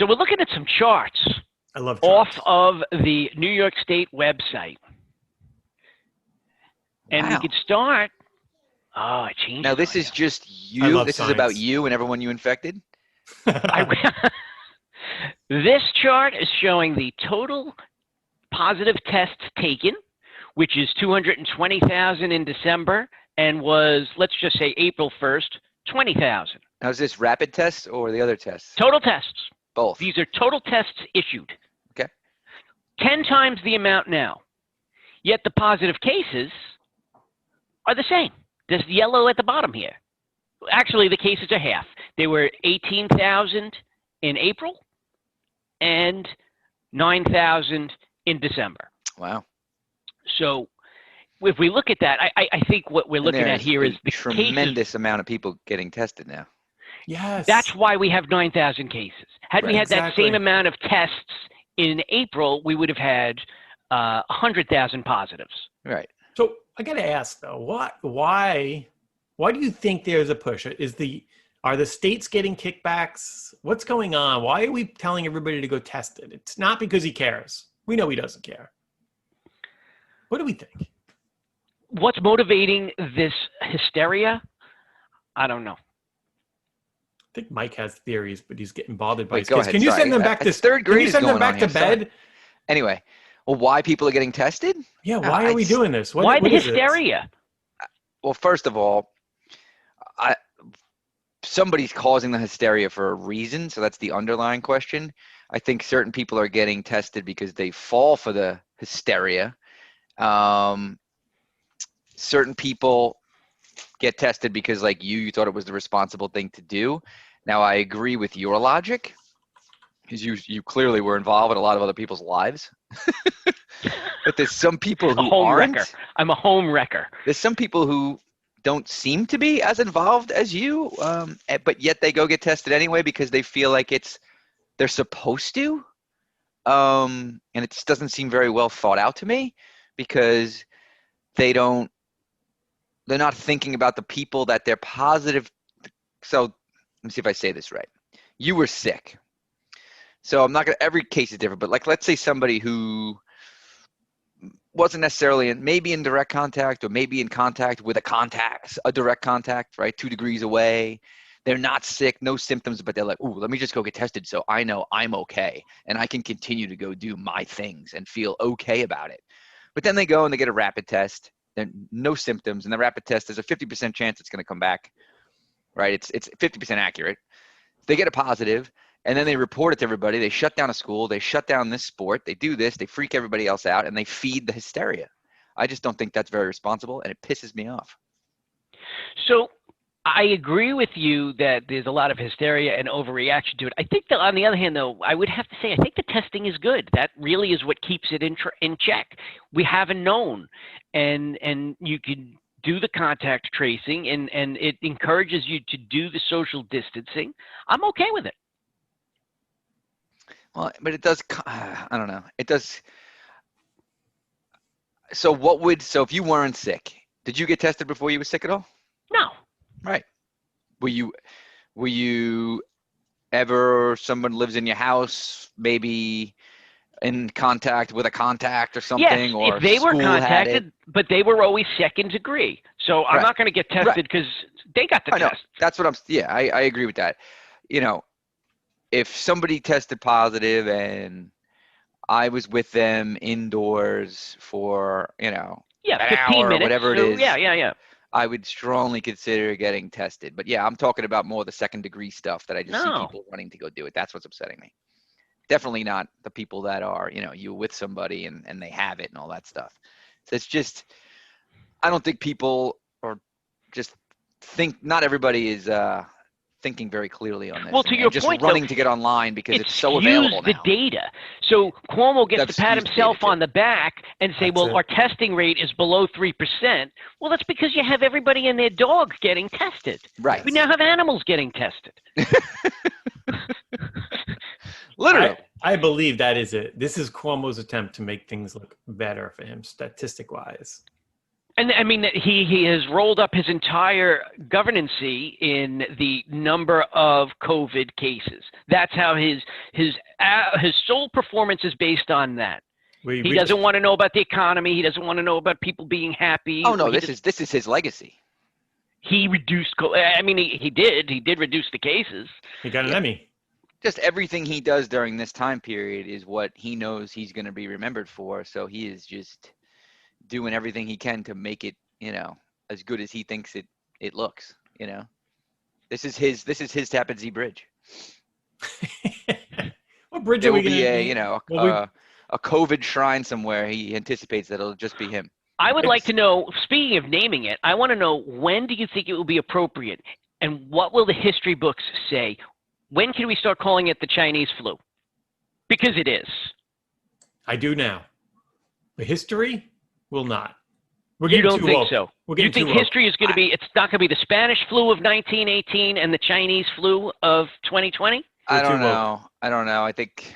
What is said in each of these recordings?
So we're looking at some charts I love off charts. of the New York State website. And we Wow. could start. Oh, I changed Now it this on is you. just I you. love This is about science. you and everyone you infected. This chart is showing the total positive tests taken, which is 220,000 in December, and was, let's just say April 1st, 20,000. Now is this rapid tests or the other tests? Total tests. Both. These are total tests issued. Okay. 10 times the amount now. Yet the positive cases are the same. There's yellow at the bottom here. Actually, the cases are half. They were 18,000 in April and 9,000 in December. Wow. So if we look at that, I think what we're And looking at there's here a is the cases. tremendous amount of people getting tested now. Yes. That's why we have 9,000 cases. Had we Right. had that Exactly. same amount of tests in April, we would have had 100,000 positives. Right. So I got to ask though, why do you think there's a push? Are the states getting kickbacks? What's going on? Why are we telling everybody to go test it? It's not because he cares. We know he doesn't care. What do we think? What's motivating this hysteria? I don't know. I think Mike has theories, but he's getting bothered by Wait, his go kids. ahead. Can you Sorry. send them back to Third grade Can you is send them going back on to here. Sorry. bed? Anyway, well, why people are getting tested? Yeah, why are we It's- doing this? Why the what is this? hysteria? Well, first of all, somebody's causing the hysteria for a reason, so that's the underlying question. I think certain people are getting tested because they fall for the hysteria. Certain people get tested because, like you thought it was the responsible thing to do. Now, I agree with your logic because you clearly were involved in a lot of other people's lives. But there's some people A who home aren't. wrecker. I'm a home wrecker. There's some people who don't seem to be as involved as you, but yet they go get tested anyway because they feel like they're supposed to. And it just doesn't seem very well thought out to me because they're not thinking about the people that they're positive. So let me see if I say this right. You were sick. So I'm not going to, every case is different, but like, let's say somebody who wasn't necessarily maybe in direct contact or maybe in contact with a direct contact, right? 2 degrees away. They're not sick, no symptoms, but they're like, ooh, let me just go get tested so I know I'm okay and I can continue to go do my things and feel okay about it. But then they go and they get a rapid test. There no symptoms, and the rapid test, there's a 50% chance it's going to come back, right? It's 50% accurate. They get a positive, and then they report it to everybody. They shut down a school. They shut down this sport. They do this. They freak everybody else out, and they feed the hysteria. I just don't think that's very responsible, and it pisses me off. So I agree with you that there's a lot of hysteria and overreaction to it. I think that on the other hand, though, I would have to say I think the testing is good. That really is what keeps it in check. We haven't known, and you can do the contact tracing, and it encourages you to do the social distancing. I'm okay with it. Well, but it does, I don't know. It does. So if you weren't sick, did you get tested before you were sick at all? No. Right. Were you ever, someone lives in your house, maybe in contact with a contact or something? Yes, or if they were school had it? contacted, but they were always second degree. So I'm Right. not going to get tested because they got the I know. test. That's what I agree with that. If somebody tested positive and I was with them indoors for, Yeah, an 15 hour or minutes. whatever it so is. Yeah. I would strongly consider getting tested. But yeah, I'm talking about more the second degree stuff that I just see No. people running to go do it. That's what's upsetting me. Definitely not the people that are, you're with somebody and they have it and all that stuff. So it's just, I don't think people are just not everybody is thinking very clearly on this. Well, to and your just point, running though, to get online because it's so skews available the now. data. So Cuomo gets That to pat skews the himself data, too. on the back and say, That's well, it. our testing rate is below 3%. Well, that's because you have everybody and their dog getting tested. Right. We now have animals getting tested. Literally. I believe that is it. This is Cuomo's attempt to make things look better for him, statistic-wise. And I mean, he has rolled up his entire governancy in the number of COVID cases. That's how his his sole performance is based on that. We He doesn't want to know about the economy. He doesn't want to know about people being happy. Oh no, He this is his legacy. he reduced. I mean, he did reduce the cases. He got an Yeah. Emmy. Just everything he does during this time period is what he knows he's going to be remembered for. So he is just doing everything he can to make it, as good as he thinks it looks. This is his Tappan Zee Bridge. What bridge There are we will going be to? a COVID shrine somewhere. He anticipates that it'll just be him. I would like to know, speaking of naming it, I want to know, when do you think it will be appropriate? And what will the history books say? When can we start calling it the Chinese flu? Because it is. I do now. The history will not. We're You getting don't too think woke. so? We're You getting think too woke. history is going to be, it's not going to be the Spanish flu of 1918 and the Chinese flu of 2020? We're I too don't woke. know. I don't know. I think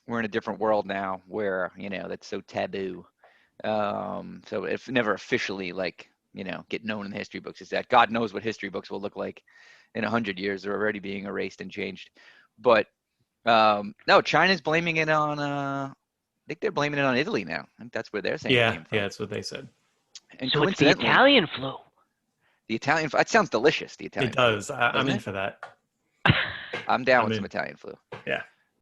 we're in a different world now where, that's so taboo. So if never officially get known in the history books, is that God knows what history books will look like in 100 years. They're already being erased and changed. But no, China's blaming it on, I think they're blaming it on Italy now. I think that's where they're saying it Yeah, came from. yeah, that's what they said. And So it's the coincidentally, Italian flu. the Italian, that sounds delicious, the Italian It does. I'm doesn't in it? for that. I'm down I'm with in. some Italian flu. Yeah.